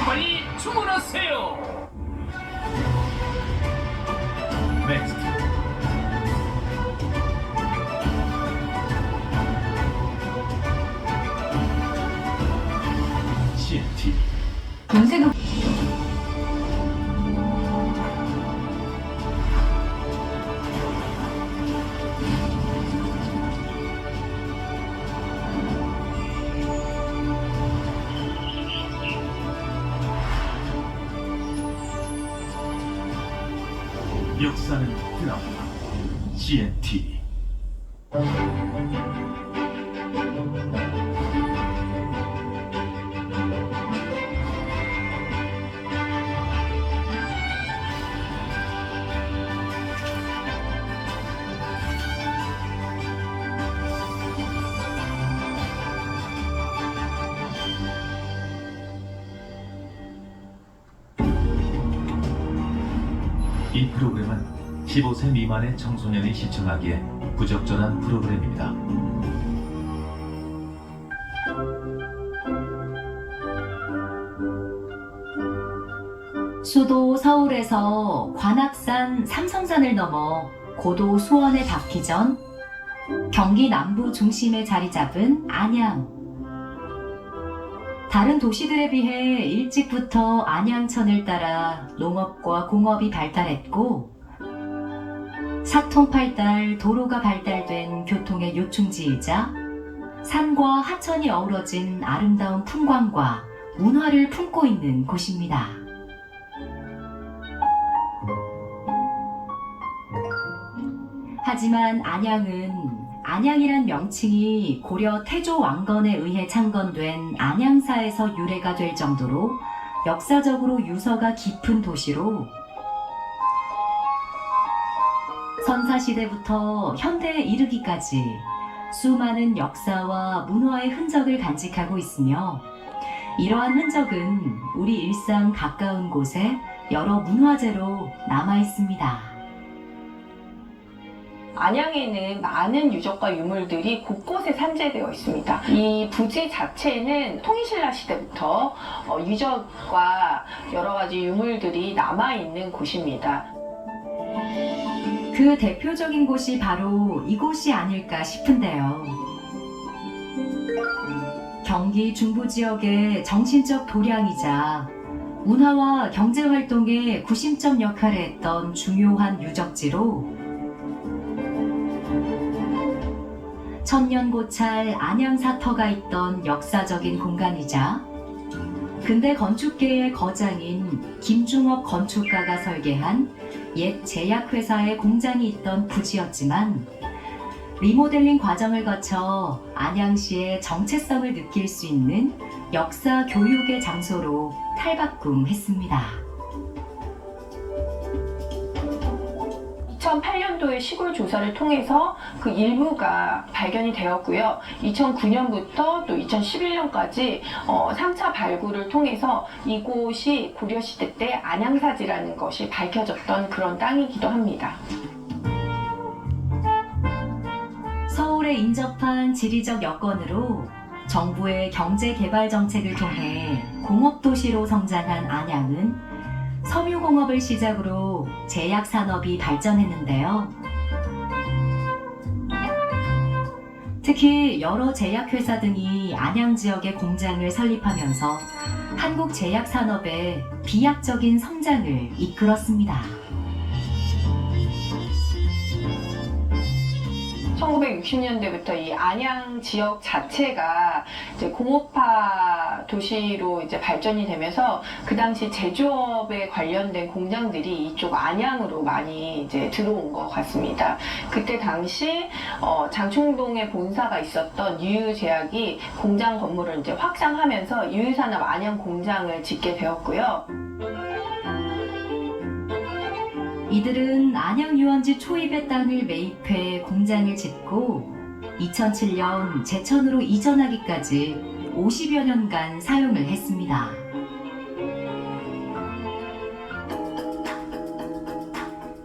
빨리 주문하세요. 넥스트. CNT. 연세가 역사는 드라마 CNT. 이 프로그램은 15세 미만의 청소년이 시청하기에 부적절한 프로그램입니다. 수도 서울에서 관악산 삼성산을 넘어 고도 수원에 닿기 전 경기 남부 중심에 자리 잡은 안양. 다른 도시들에 비해 일찍부터 안양천을 따라 농업과 공업이 발달했고 사통팔달 도로가 발달된 교통의 요충지이자 산과 하천이 어우러진 아름다운 풍광과 문화를 품고 있는 곳입니다. 하지만 안양이란 명칭이 고려 태조 왕건에 의해 창건된 안양사에서 유래가 될 정도로 역사적으로 유서가 깊은 도시로 선사시대부터 현대에 이르기까지 수많은 역사와 문화의 흔적을 간직하고 있으며 이러한 흔적은 우리 일상 가까운 곳에 여러 문화재로 남아 있습니다. 안양에는 많은 유적과 유물들이 곳곳에 산재되어 있습니다. 이 부지 자체는 통일신라 시대부터 유적과 여러 가지 유물들이 남아있는 곳입니다. 그 대표적인 곳이 바로 이곳이 아닐까 싶은데요. 경기 중부 지역의 정신적 도량이자 문화와 경제활동의 구심점 역할을 했던 중요한 유적지로 천년고찰 안양사터가 있던 역사적인 공간이자 근대 건축계의 거장인 김중업 건축가가 설계한 옛 제약회사의 공장이 있던 부지였지만 리모델링 과정을 거쳐 안양시의 정체성을 느낄 수 있는 역사 교육의 장소로 탈바꿈했습니다. 2008년도에 시골 조사를 통해서 그 일부가 발견이 되었고요. 2009년부터 또 2011년까지 3차 발굴을 통해서 이곳이 고려시대 때 안양사지라는 것이 밝혀졌던 그런 땅이기도 합니다. 서울에 인접한 지리적 여건으로 정부의 경제개발 정책을 통해 공업도시로 성장한 안양은 섬유공업을 시작으로 제약산업이 발전했는데요. 특히 여러 제약회사 등이 안양 지역에 공장을 설립하면서 한국 제약산업의 비약적인 성장을 이끌었습니다. 1960년대부터 이 안양 지역 자체가 이제 공업화 도시로 이제 발전이 되면서 그 당시 제조업에 관련된 공장들이 이쪽 안양으로 많이 이제 들어온 것 같습니다. 그때 당시 장충동에 본사가 있었던 유유제약이 공장 건물을 이제 확장하면서 유유산업 안양 공장을 짓게 되었고요. 이들은 안양 유원지 초입의 땅을 매입해 공장을 짓고 2007년 제천으로 이전하기까지 50여 년간 사용을 했습니다.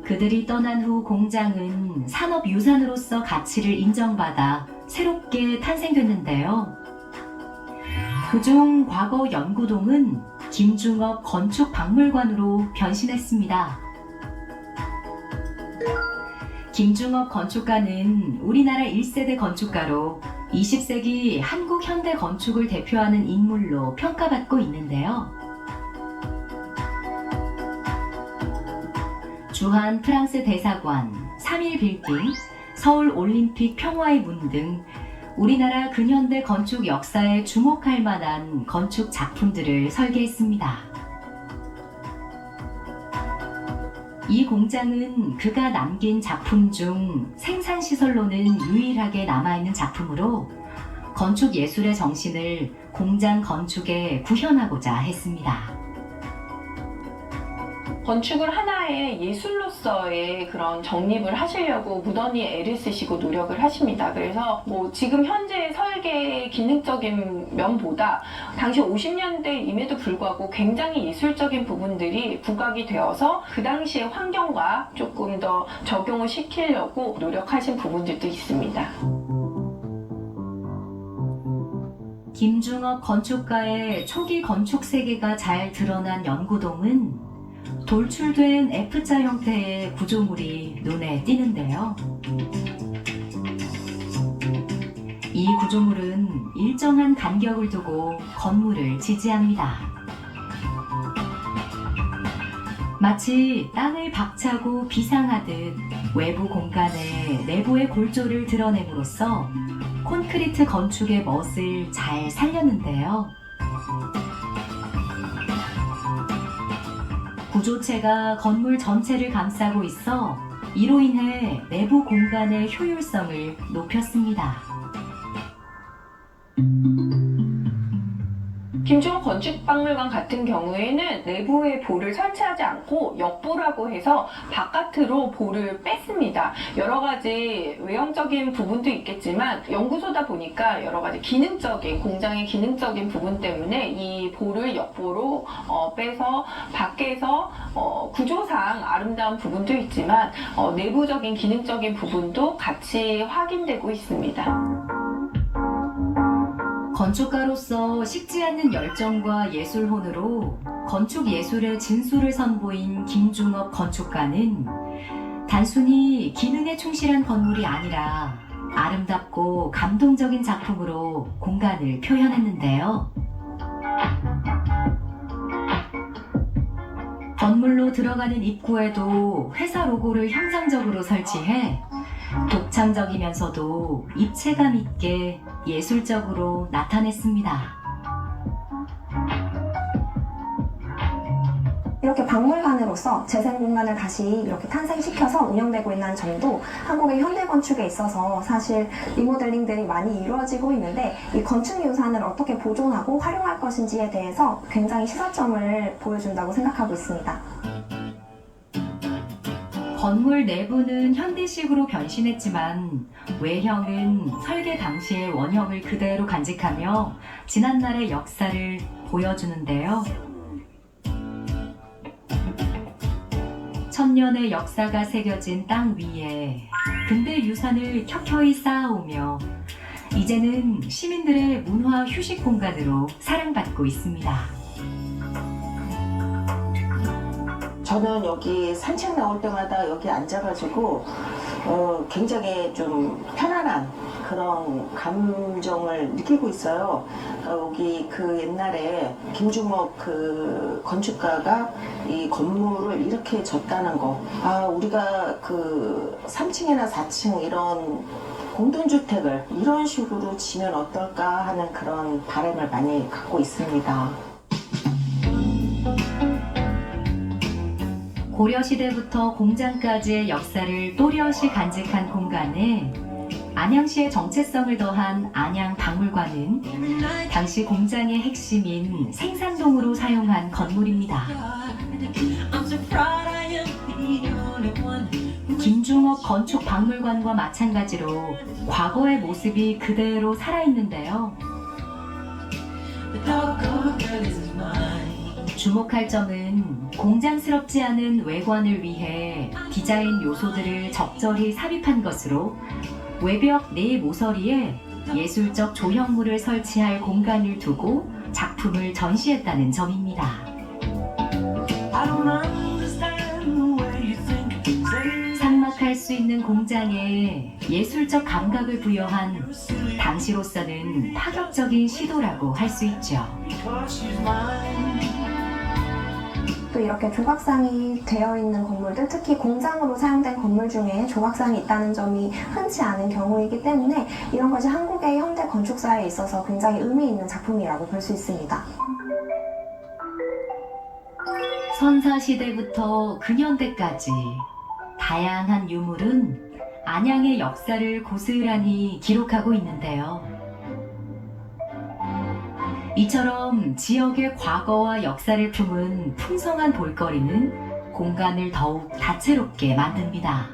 그들이 떠난 후 공장은 산업유산으로서 가치를 인정받아 새롭게 탄생됐는데요. 그중 과거 연구동은 김중업 건축박물관으로 변신했습니다. 김중업 건축가는 우리나라 1세대 건축가로 20세기 한국 현대 건축을 대표하는 인물로 평가받고 있는데요. 주한 프랑스 대사관, 3일 빌딩, 서울 올림픽 평화의 문 등 우리나라 근현대 건축 역사에 주목할 만한 건축 작품들을 설계했습니다. 이 공장은 그가 남긴 작품 중 생산시설로는 유일하게 남아있는 작품으로 건축 예술의 정신을 공장 건축에 구현하고자 했습니다. 건축을 하나의 예술로서의 그런 정립을 하시려고 무던히 애를 쓰시고 노력을 하십니다. 그래서 뭐 지금 현재 설계 기능적인 면보다 당시 50년대임에도 불구하고 굉장히 예술적인 부분들이 부각이 되어서 그 당시의 환경과 조금 더 적용을 시키려고 노력하신 부분들도 있습니다. 김중업 건축가의 초기 건축 세계가 잘 드러난 연구동은 돌출된 F자 형태의 구조물이 눈에 띄는데요. 이 구조물은 일정한 간격을 두고 건물을 지지합니다. 마치 땅을 박차고 비상하듯 외부 공간에 내부의 골조를 드러냄으로써 콘크리트 건축의 멋을 잘 살렸는데요. 구조체가 건물 전체를 감싸고 있어 이로 인해 내부 공간의 효율성을 높였습니다. 김중업 건축박물관 같은 경우에는 내부에 볼을 설치하지 않고 역보라고 해서 바깥으로 볼을 뺐습니다. 여러 가지 외형적인 부분도 있겠지만 연구소다 보니까 여러 가지 기능적인, 공장의 기능적인 부분 때문에 이 볼을 역보로 빼서 밖에서 구조상 아름다운 부분도 있지만 내부적인 기능적인 부분도 같이 확인되고 있습니다. 건축가로서 식지 않는 열정과 예술혼으로 건축 예술의 진수를 선보인 김중업 건축가는 단순히 기능에 충실한 건물이 아니라 아름답고 감동적인 작품으로 공간을 표현했는데요. 건물로 들어가는 입구에도 회사 로고를 형상적으로 설치해 독창적이면서도 입체감 있게 예술적으로 나타냈습니다. 이렇게 박물관으로서 재생 공간을 다시 이렇게 탄생시켜서 운영되고 있는 점도 한국의 현대 건축에 있어서 사실 리모델링들이 많이 이루어지고 있는데 이 건축 유산을 어떻게 보존하고 활용할 것인지에 대해서 굉장히 시사점을 보여준다고 생각하고 있습니다. 건물 내부는 현대식으로 변신했지만 외형은 설계 당시의 원형을 그대로 간직하며 지난날의 역사를 보여주는데요. 천년의 역사가 새겨진 땅 위에 근대 유산을 켜켜이 쌓아오며 이제는 시민들의 문화 휴식 공간으로 사랑받고 있습니다. 저는 여기 산책 나올 때마다 여기 앉아가지고 굉장히 좀 편안한 그런 감정을 느끼고 있어요. 여기 그 옛날에 김중업 그 건축가가 이 건물을 이렇게 졌다는 거. 우리가 그 3층이나 4층 이런 공동주택을 이런 식으로 지면 어떨까 하는 그런 바람을 많이 갖고 있습니다. 고려시대부터 공장까지의 역사를 또렷이 간직한 공간에 안양시의 정체성을 더한 안양박물관은 당시 공장의 핵심인 생산동으로 사용한 건물입니다. 김중업 건축박물관과 마찬가지로 과거의 모습이 그대로 살아있는데요. 주목할 점은 공장스럽지 않은 외관을 위해 디자인 요소들을 적절히 삽입한 것으로 외벽 네 모서리에 예술적 조형물을 설치할 공간을 두고 작품을 전시했다는 점입니다. 삭막할 수 있는 공장에 예술적 감각을 부여한 당시로서는 파격적인 시도라고 할 수 있죠. 또 이렇게 조각상이 되어 있는 건물들, 특히 공장으로 사용된 건물 중에 조각상이 있다는 점이 흔치 않은 경우이기 때문에 이런 것이 한국의 현대 건축사에 있어서 굉장히 의미 있는 작품이라고 볼 수 있습니다. 선사시대부터 근현대까지 다양한 유물은 안양의 역사를 고스란히 기록하고 있는데요. 이처럼 지역의 과거와 역사를 품은 풍성한 볼거리는 공간을 더욱 다채롭게 만듭니다.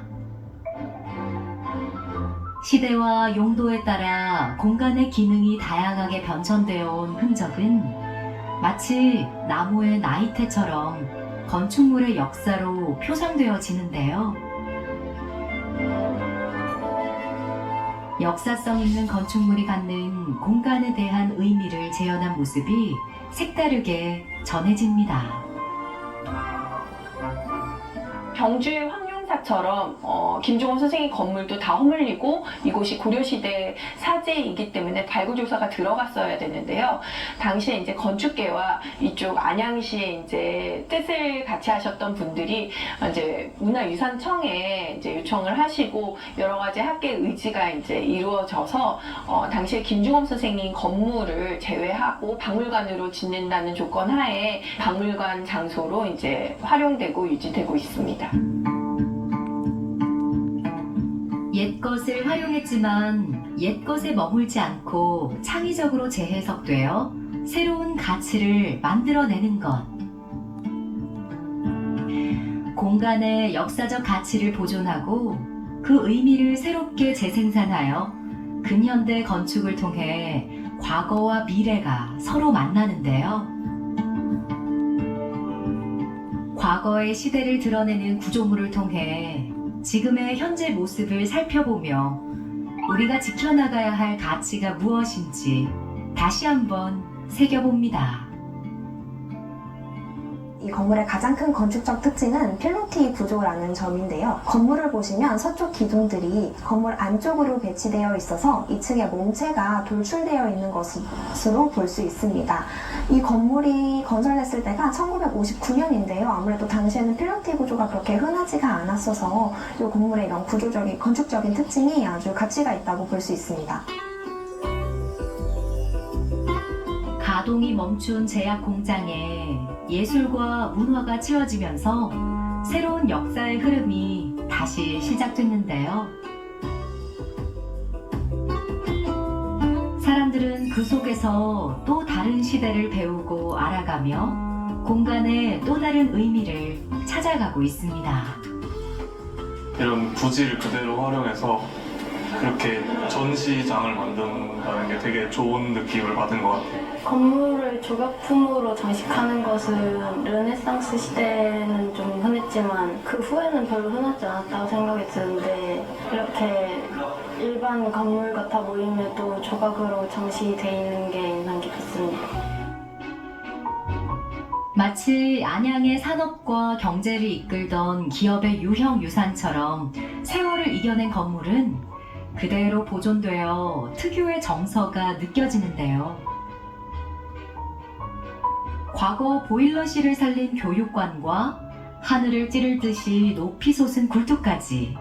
시대와 용도에 따라 공간의 기능이 다양하게 변천되어 온 흔적은 마치 나무의 나이테처럼 건축물의 역사로 표상되어지는데요. 역사성 있는 건축물이 갖는 공간에 대한 의미를 재현한 모습이 색다르게 전해집니다. 경주의 황룡사처럼 김중원 선생님 건물도 다 허물리고 이곳이 고려시대 사제이기 때문에 발굴조사가 들어갔어야 되는데요. 당시에 이제 건축계와 이쪽 안양시에 이제 뜻을 같이 하셨던 분들이 이제 문화유산청에 이제 요청을 하시고 여러 가지 학계의 의지가 이제 이루어져서 당시에 김중원 선생님 건물을 제외하고 박물관으로 짓는다는 조건 하에 박물관 장소로 이제 활용되고 유지되고 있습니다. 옛것을 활용했지만 옛것에 머물지 않고 창의적으로 재해석되어 새로운 가치를 만들어내는 것. 공간의 역사적 가치를 보존하고 그 의미를 새롭게 재생산하여 근현대 건축을 통해 과거와 미래가 서로 만나는데요. 과거의 시대를 드러내는 구조물을 통해 지금의 현재 모습을 살펴보며 우리가 지켜나가야 할 가치가 무엇인지 다시 한번 새겨봅니다. 이 건물의 가장 큰 건축적 특징은 필로티 구조라는 점인데요. 건물을 보시면 서쪽 기둥들이 건물 안쪽으로 배치되어 있어서 2층의 몸체가 돌출되어 있는 것으로 볼 수 있습니다. 이 건물이 건설됐을 때가 1959년인데요. 아무래도 당시에는 필로티 구조가 그렇게 흔하지가 않았어서 이 건물의 이런 구조적인, 건축적인 특징이 아주 가치가 있다고 볼 수 있습니다. 가동이 멈춘 제약 공장에 예술과 문화가 채워지면서 새로운 역사의 흐름이 다시 시작됐는데요. 사람들은 그 속에서 또 다른 시대를 배우고 알아가며 공간의 또 다른 의미를 찾아가고 있습니다. 이런 부지를 그대로 활용해서 그렇게 전시장을 만든다는 게 되게 좋은 느낌을 받은 것 같아요. 건물을 조각품으로 장식하는 것은 르네상스 시대는 좀 흔했지만 그 후에는 별로 흔하지 않았다고 생각이 드는데 이렇게 일반 건물 같아 보임에도 조각으로 장식돼 있는 게 인상 깊었습니다. 마치 안양의 산업과 경제를 이끌던 기업의 유형 유산처럼 세월을 이겨낸 건물은 그대로 보존되어 특유의 정서가 느껴지는데요. 과거 보일러실을 살린 교육관과 하늘을 찌를 듯이 높이 솟은 굴뚝까지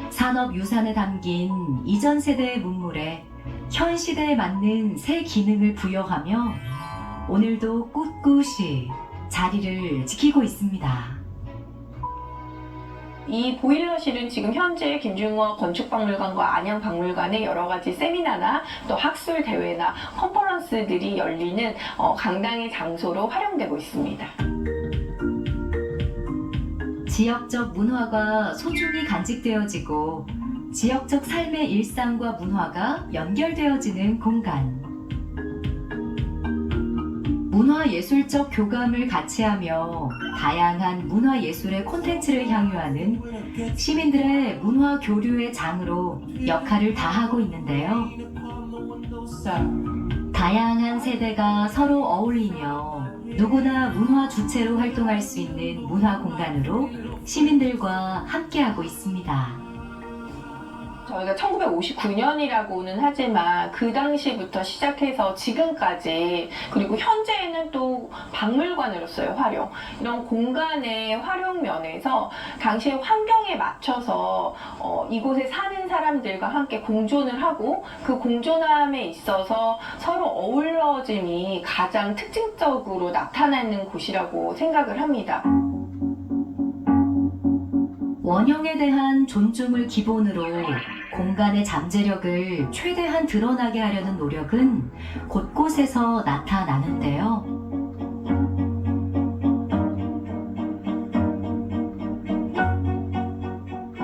산업유산에 담긴 이전 세대의 문물에 현 시대에 맞는 새 기능을 부여하며 오늘도 꿋꿋이 자리를 지키고 있습니다. 이 보일러실은 지금 현재 김중원 건축박물관과 안양박물관의 여러 가지 세미나나 또 학술 대회나 컨퍼런스들이 열리는 강당의 장소로 활용되고 있습니다. 지역적 문화가 소중히 간직되어지고 지역적 삶의 일상과 문화가 연결되어지는 공간. 문화예술적 교감을 같이 하며 다양한 문화예술의 콘텐츠를 향유하는 시민들의 문화 교류의 장으로 역할을 다하고 있는데요. 다양한 세대가 서로 어울리며 누구나 문화 주체로 활동할 수 있는 문화 공간으로 시민들과 함께하고 있습니다. 저희가 1959년이라고는 하지만 그 당시부터 시작해서 지금까지, 그리고 현재에는 또 박물관으로서의 활용, 이런 공간의 활용 면에서 당시의 환경에 맞춰서 이곳에 사는 사람들과 함께 공존을 하고, 그 공존함에 있어서 서로 어우러짐이 가장 특징적으로 나타나는 곳이라고 생각을 합니다. 원형에 대한 존중을 기본으로 공간의 잠재력을 최대한 드러나게 하려는 노력은 곳곳에서 나타나는데요.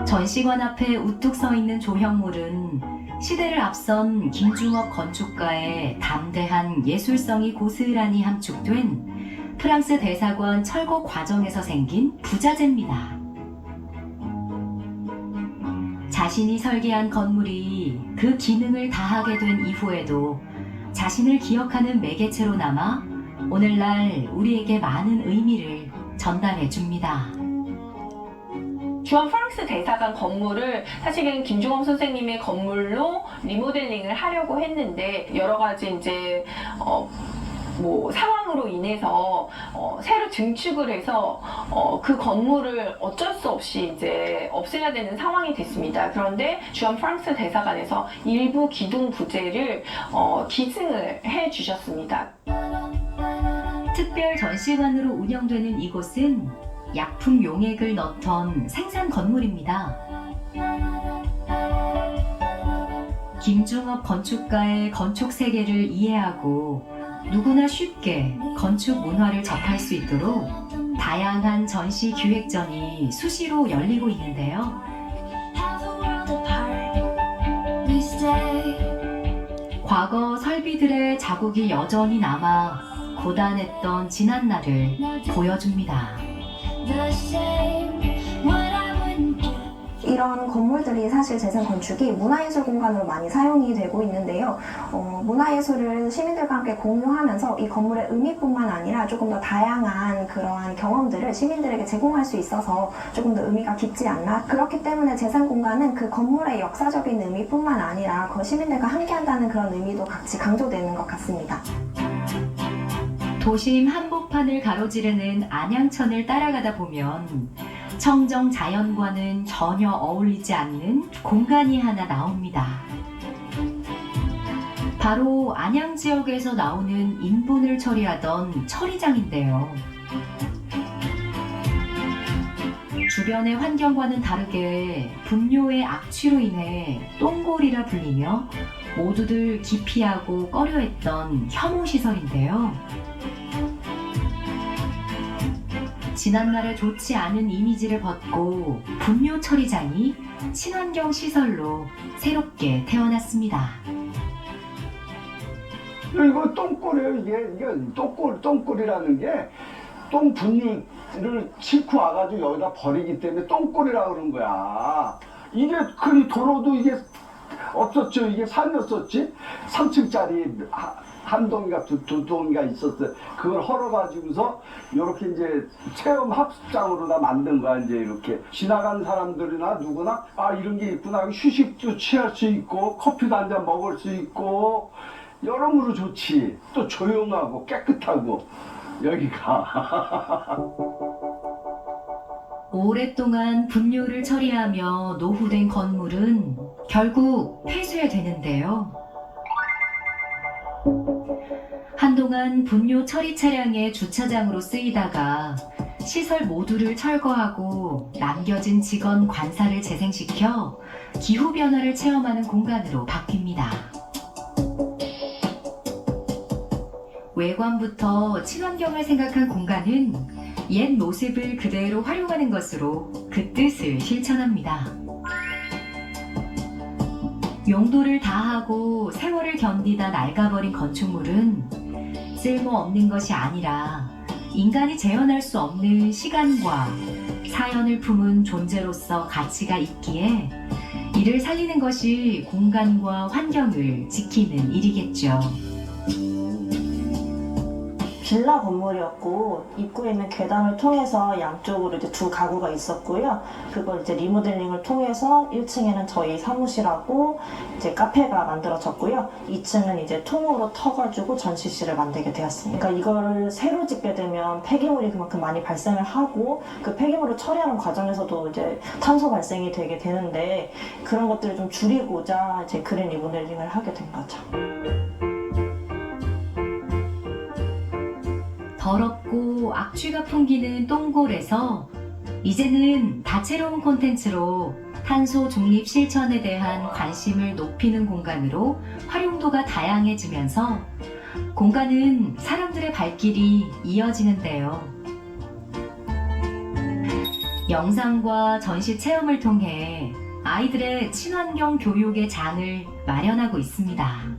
전시관 앞에 우뚝 서 있는 조형물은 시대를 앞선 김중업 건축가의 담대한 예술성이 고스란히 함축된 프랑스 대사관 철거 과정에서 생긴 부자재입니다. 자신이 설계한 건물이 그 기능을 다하게 된 이후에도 자신을 기억하는 매개체로 남아 오늘날 우리에게 많은 의미를 전달해 줍니다. 주한 프랑스 대사관 건물을 사실은 김중업 선생님의 건물로 리모델링을 하려고 했는데, 여러 가지 이제 상황으로 인해서 새로 증축을 해서 그 건물을 어쩔 수 없이 이제 없애야 되는 상황이 됐습니다. 그런데 주한 프랑스 대사관에서 일부 기둥 부재를 기증을 해 주셨습니다. 특별 전시관으로 운영되는 이곳은 약품 용액을 넣던 생산 건물입니다. 김중업 건축가의 건축 세계를 이해하고 누구나 쉽게 건축 문화를 접할 수 있도록 다양한 전시 기획전이 수시로 열리고 있는데요. 과거 설비들의 자국이 여전히 남아 고단했던 지난날을 보여줍니다. 이런 건물들이 사실 재생 건축이 문화예술 공간으로 많이 사용이 되고 있는데요. 문화예술을 시민들과 함께 공유하면서 이 건물의 의미뿐만 아니라 조금 더 다양한 그러한 경험들을 시민들에게 제공할 수 있어서 조금 더 의미가 깊지 않나. 그렇기 때문에 재생 공간은 그 건물의 역사적인 의미뿐만 아니라 그 시민들과 함께한다는 그런 의미도 같이 강조되는 것 같습니다. 도심 한복판을 가로지르는 안양천을 따라가다 보면 청정 자연과는 전혀 어울리지 않는 공간이 하나 나옵니다. 바로 안양 지역에서 나오는 인분을 처리하던 처리장인데요. 주변의 환경과는 다르게 분뇨의 악취로 인해 똥골이라 불리며 모두들 기피하고 꺼려했던 혐오시설인데요. 지난날의 좋지 않은 이미지를 벗고 분뇨 처리장이 친환경 시설로 새롭게 태어났습니다. 이거 똥골이에요. 이게 똥골이라는 게 똥 분유를 싣고 와가지고 여기다 버리기 때문에 똥골이라고 그런 거야. 이게 그 도로도 이게 없었죠. 이게 산이었었지. 3층짜리 한 동이가 두 동이가 있었어요. 그걸 헐어가지고서 이렇게 이제 체험 학습장으로 다 만든 거야. 이제 이렇게 지나간 사람들이나 누구나 이런 게 있구나. 휴식도 취할 수 있고 커피도 한 잔 먹을 수 있고 여러모로 좋지. 또 조용하고 깨끗하고 여기가. 오랫동안 분뇨를 처리하며 노후된 건물은 결국 폐쇄되는데요. 한동안 분뇨 처리 차량의 주차장으로 쓰이다가 시설 모두를 철거하고 남겨진 직원 관사를 재생시켜 기후변화를 체험하는 공간으로 바뀝니다. 외관부터 친환경을 생각한 공간은 옛 모습을 그대로 활용하는 것으로 그 뜻을 실천합니다. 용도를 다하고 세월을 견디다 낡아버린 건축물은 쓸모없는 것이 아니라 인간이 재현할 수 없는 시간과 사연을 품은 존재로서 가치가 있기에 이를 살리는 것이 공간과 환경을 지키는 일이겠죠. 빌라 건물이었고 입구에 있는 계단을 통해서 양쪽으로 이제 두 가구가 있었고요. 그걸 이제 리모델링을 통해서 1층에는 저희 사무실하고 이제 카페가 만들어졌고요. 2층은 이제 통으로 터가지고 전시실을 만들게 되었습니다. 그러니까 이거를 새로 짓게 되면 폐기물이 그만큼 많이 발생을 하고 그 폐기물을 처리하는 과정에서도 이제 탄소 발생이 되게 되는데 그런 것들을 좀 줄이고자 이제 그린 리모델링을 하게 된 거죠. 더럽고 악취가 풍기는 똥골에서 이제는 다채로운 콘텐츠로 탄소 중립 실천에 대한 관심을 높이는 공간으로 활용도가 다양해지면서 공간은 사람들의 발길이 이어지는데요. 영상과 전시 체험을 통해 아이들의 친환경 교육의 장을 마련하고 있습니다.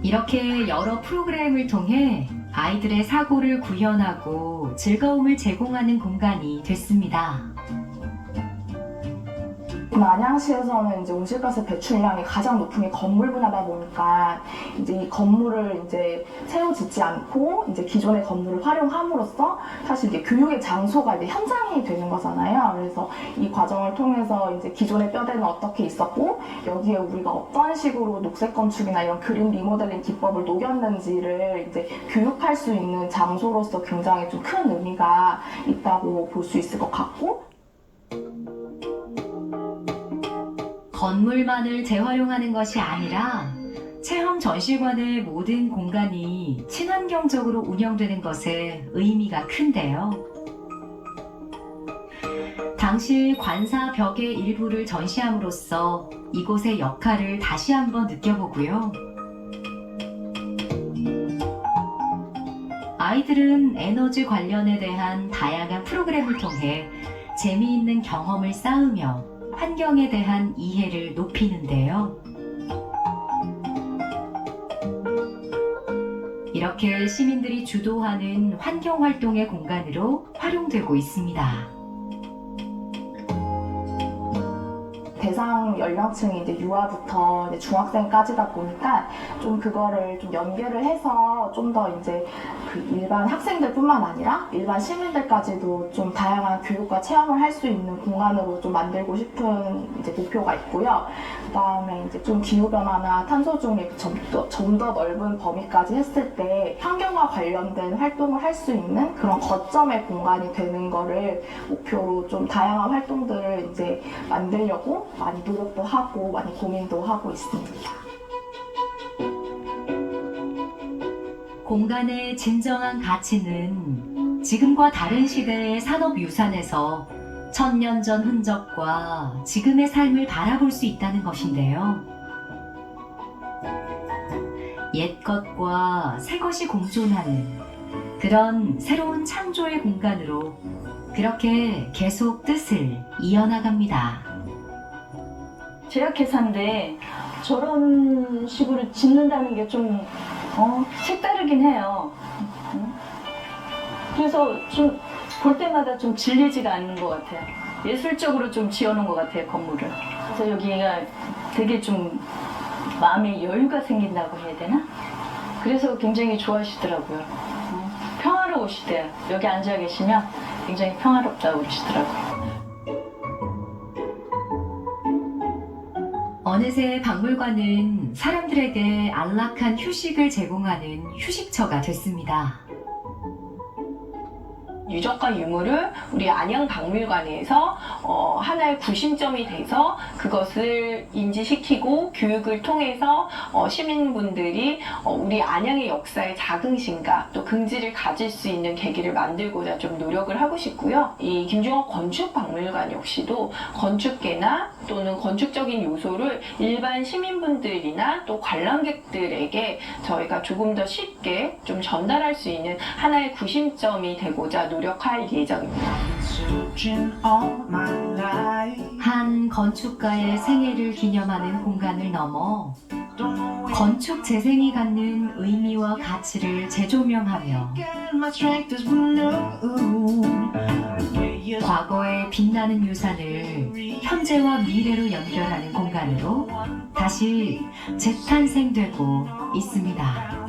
이렇게 여러 프로그램을 통해 아이들의 사고를 구현하고 즐거움을 제공하는 공간이 됐습니다. 안양시에서는 이제 온실가스 배출량이 가장 높은 게 건물 분야다 보니까 이제 이 건물을 이제 새로 짓지 않고 이제 기존의 건물을 활용함으로써 사실 이제 교육의 장소가 이제 현장이 되는 거잖아요. 그래서 이 과정을 통해서 이제 기존의 뼈대는 어떻게 있었고 여기에 우리가 어떤 식으로 녹색 건축이나 이런 그린 리모델링 기법을 녹였는지를 이제 교육할 수 있는 장소로서 굉장히 좀 큰 의미가 있다고 볼 수 있을 것 같고. 건물만을 재활용하는 것이 아니라 체험 전시관의 모든 공간이 친환경적으로 운영되는 것에 의미가 큰데요. 당시 관사 벽의 일부를 전시함으로써 이곳의 역할을 다시 한번 느껴보고요. 아이들은 에너지 관련에 대한 다양한 프로그램을 통해 재미있는 경험을 쌓으며 환경에 대한 이해를 높이는데요. 이렇게 시민들이 주도하는 환경활동의 공간으로 활용되고 있습니다. 대상 연령층이 이제 유아부터 이제 중학생까지다 보니까 좀 그거를 좀 연계를 해서 좀 더 이제 그 일반 학생들뿐만 아니라 일반 시민들까지도 좀 다양한 교육과 체험을 할 수 있는 공간으로 좀 만들고 싶은 이제 목표가 있고요. 그다음에 이제 좀 기후 변화나 탄소 중립 좀 더 넓은 범위까지 했을 때 환경과 관련된 활동을 할 수 있는 그런 거점의 공간이 되는 거를 목표로 좀 다양한 활동들을 이제 만들려고 많이 노력도 하고 많이 고민도 하고 있습니다. 공간의 진정한 가치는 지금과 다른 시대의 산업유산에서 1000년 전 흔적과 지금의 삶을 바라볼 수 있다는 것인데요. 옛것과 새것이 공존하는 그런 새로운 창조의 공간으로 그렇게 계속 뜻을 이어나갑니다. 제약회사인데 저런 식으로 짓는다는 게 좀 색다르긴 해요. 그래서 좀 볼 때마다 좀 질리지가 않는 것 같아요. 예술적으로 좀 지어놓은 것 같아요, 건물을. 그래서 여기가 되게 좀 마음에 여유가 생긴다고 해야 되나? 그래서 굉장히 좋아하시더라고요. 평화로우시대요. 여기 앉아 계시면 굉장히 평화롭다고 그러시더라고요. 어느새 박물관은 사람들에게 안락한 휴식을 제공하는 휴식처가 됐습니다. 유적과 유물을 우리 안양박물관에서 하나의 구심점이 돼서 그것을 인지시키고 교육을 통해서 시민분들이 우리 안양의 역사에 자긍심과 또 긍지를 가질 수 있는 계기를 만들고자 좀 노력을 하고 싶고요. 이 김중옥 건축박물관 역시도 건축계나 또는 건축적인 요소를 일반 시민분들이나 또 관람객들에게 저희가 조금 더 쉽게 좀 전달할 수 있는 하나의 구심점이 되고자 노력할 예정입니다. 한 건축가의 생애를 기념하는 공간을 넘어 건축 재생이 갖는 의미와 가치를 재조명하며 과거의 빛나는 유산을 현재와 미래로 연결하는 공간으로 다시 재탄생되고 있습니다.